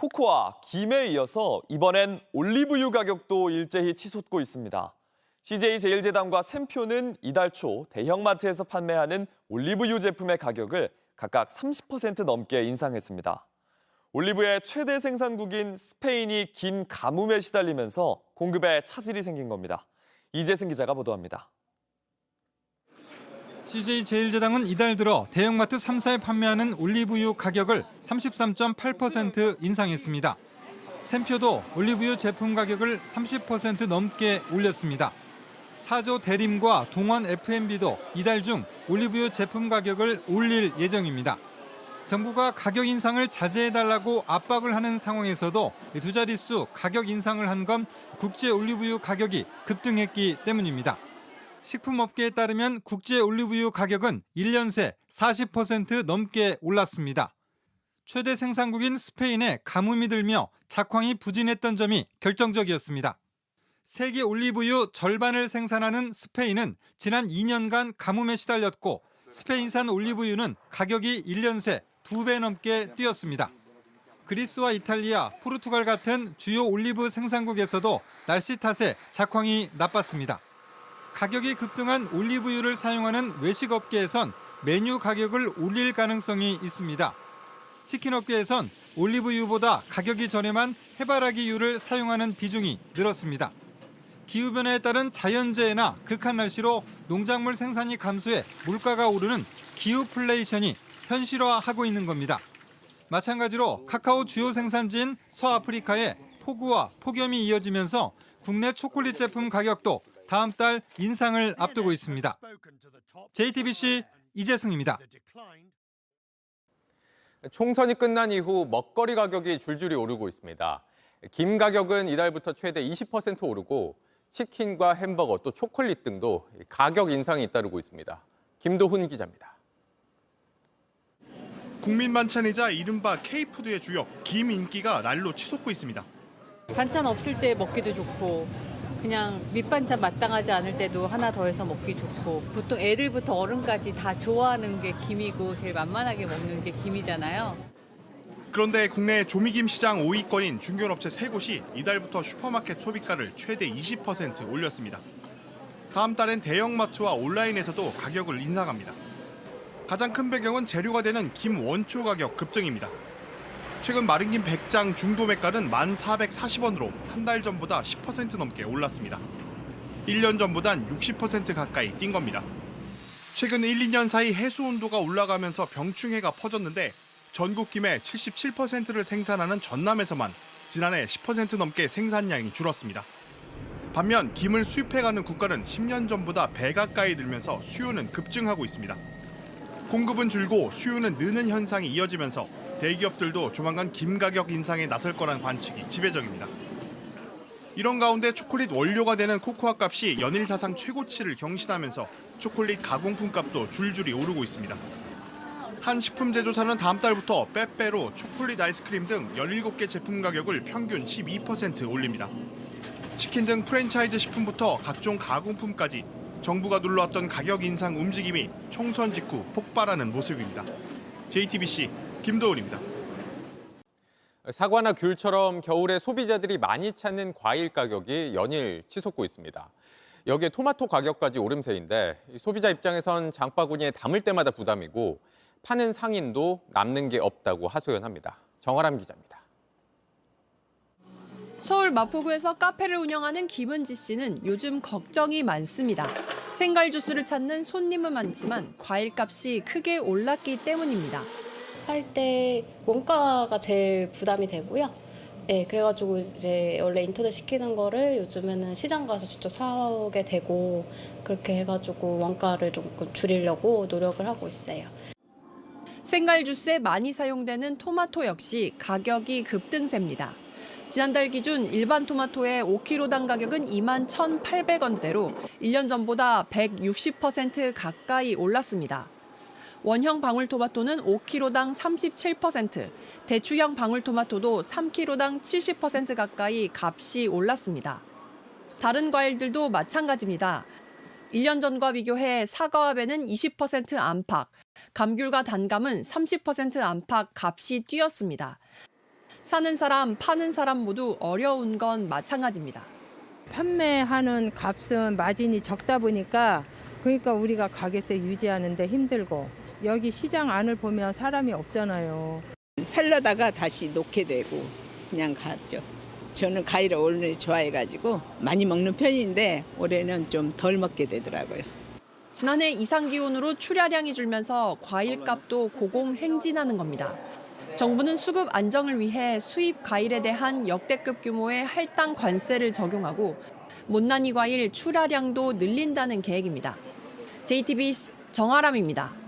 코코아, 김에 이어서 이번엔 올리브유 가격도 일제히 치솟고 있습니다. CJ제일제당과 샘표는 이달 초 대형마트에서 판매하는 올리브유 제품의 가격을 각각 30% 넘게 인상했습니다. 올리브의 최대 생산국인 스페인이 긴 가뭄에 시달리면서 공급에 차질이 생긴 겁니다. 이재승 기자가 보도합니다. CJ제일제당은 이달 들어 대형마트 3사에 판매하는 올리브유 가격을 33.8% 인상했습니다. 샘표도 올리브유 제품 가격을 30% 넘게 올렸습니다. 사조 대림과 동원 F&B도 이달 중 올리브유 제품 가격을 올릴 예정입니다. 정부가 가격 인상을 자제해달라고 압박을 하는 상황에서도 두 자릿수 가격 인상을 한 건 국제 올리브유 가격이 급등했기 때문입니다. 식품업계에 따르면 국제 올리브유 가격은 1년 새 40% 넘게 올랐습니다. 최대 생산국인 스페인에 가뭄이 들며 작황이 부진했던 점이 결정적이었습니다. 세계 올리브유 절반을 생산하는 스페인은 지난 2년간 가뭄에 시달렸고 스페인산 올리브유는 가격이 1년 새 2배 넘게 뛰었습니다. 그리스와 이탈리아, 포르투갈 같은 주요 올리브 생산국에서도 날씨 탓에 작황이 나빴습니다. 가격이 급등한 올리브유를 사용하는 외식업계에선 메뉴 가격을 올릴 가능성이 있습니다. 치킨업계에선 올리브유보다 가격이 저렴한 해바라기유를 사용하는 비중이 늘었습니다. 기후변화에 따른 자연재해나 극한 날씨로 농작물 생산이 감소해 물가가 오르는 기후플레이션이 현실화하고 있는 겁니다. 마찬가지로 카카오 주요 생산지인 서아프리카에 폭우와 폭염이 이어지면서 국내 초콜릿 제품 가격도 다음 달 인상을 앞두고 있습니다. JTBC 이재승입니다. 총선이 끝난 이후 먹거리 가격이 줄줄이 오르고 있습니다. 김 가격은 이달부터 최대 20% 오르고 치킨과 햄버거 또 초콜릿 등도 가격 인상이 잇따르고 있습니다. 김도훈 기자입니다. 국민 반찬이자 이른바 K푸드의 주역 김 인기가 날로 치솟고 있습니다. 반찬 없을 때 먹기도 좋고 그냥 밑반찬 마땅하지 않을 때도 하나 더해서 먹기 좋고 보통 애들부터 어른까지 다 좋아하는 게 김이고 제일 만만하게 먹는 게 김이잖아요. 그런데 국내 조미김 시장 5위권인 중견업체 3곳이 이달부터 슈퍼마켓 소비가를 최대 20% 올렸습니다. 다음 달엔 대형마트와 온라인에서도 가격을 인상합니다. 가장 큰 배경은 재료가 되는 김 원초 가격 급등입니다. 최근 마른 김 100장 중도매가는 1,440원으로 한 달 전보다 10% 넘게 올랐습니다. 1년 전보단 60% 가까이 뛴 겁니다. 최근 1, 2년 사이 해수 온도가 올라가면서 병충해가 퍼졌는데 전국 김의 77%를 생산하는 전남에서만 지난해 10% 넘게 생산량이 줄었습니다. 반면 김을 수입해가는 국가는 10년 전보다 배 가까이 늘면서 수요는 급증하고 있습니다. 공급은 줄고 수요는 느는 현상이 이어지면서 대기업들도 조만간 김 가격 인상에 나설 거란 관측이 지배적입니다. 이런 가운데 초콜릿 원료가 되는 코코아 값이 연일 사상 최고치를 경신하면서 초콜릿 가공품 값도 줄줄이 오르고 있습니다. 한 식품 제조사는 다음 달부터 빼빼로, 초콜릿 아이스크림 등 17개 제품 가격을 평균 12% 올립니다. 치킨 등 프랜차이즈 식품부터 각종 가공품까지 정부가 눌러왔던 가격 인상 움직임이 총선 직후 폭발하는 모습입니다. JTBC 김도훈입니다. 사과나 귤처럼 겨울에 소비자들이 많이 찾는 과일 가격이 연일 치솟고 있습니다. 여기에 토마토 가격까지 오름세인데 소비자 입장에선 장바구니에 담을 때마다 부담이고 파는 상인도 남는 게 없다고 하소연합니다. 정아람 기자입니다. 서울 마포구에서 카페를 운영하는 김은지 씨는 요즘 걱정이 많습니다. 생과일 주스를 찾는 손님은 많지만 과일값이 크게 올랐기 때문입니다. 할 때 원가가 제일 부담이 되고요. 네, 그래가지고 이제 원래 인터넷 시키는 거를 요즘에는 시장 가서 직접 사오게 되고 그렇게 해가지고 원가를 조금 줄이려고 노력을 하고 있어요. 생과일 주스에 많이 사용되는 토마토 역시 가격이 급등세입니다. 지난달 기준 일반 토마토의 5kg당 가격은 21,800원대로 1년 전보다 160% 가까이 올랐습니다. 원형 방울토마토는 5kg당 37%, 대추형 방울토마토도 3kg당 70% 가까이 값이 올랐습니다. 다른 과일들도 마찬가지입니다. 1년 전과 비교해 사과와 배는 20% 안팎, 감귤과 단감은 30% 안팎 값이 뛰었습니다. 사는 사람, 파는 사람 모두 어려운 건 마찬가지입니다. 판매하는 값은 마진이 적다 보니까 그러니까 우리가 가게세 유지하는데 힘들고 여기 시장 안을 보면 사람이 없잖아요. 살려다가 다시 놓게 되고 그냥 갔죠. 저는 과일을 원래 좋아해가지고 많이 먹는 편인데 올해는 좀 덜 먹게 되더라고요. 지난해 이상 기온으로 출하량이 줄면서 과일값도 고공행진하는 겁니다. 정부는 수급 안정을 위해 수입 과일에 대한 역대급 규모의 할당 관세를 적용하고 못난이 과일 출하량도 늘린다는 계획입니다. JTBC 정아람입니다.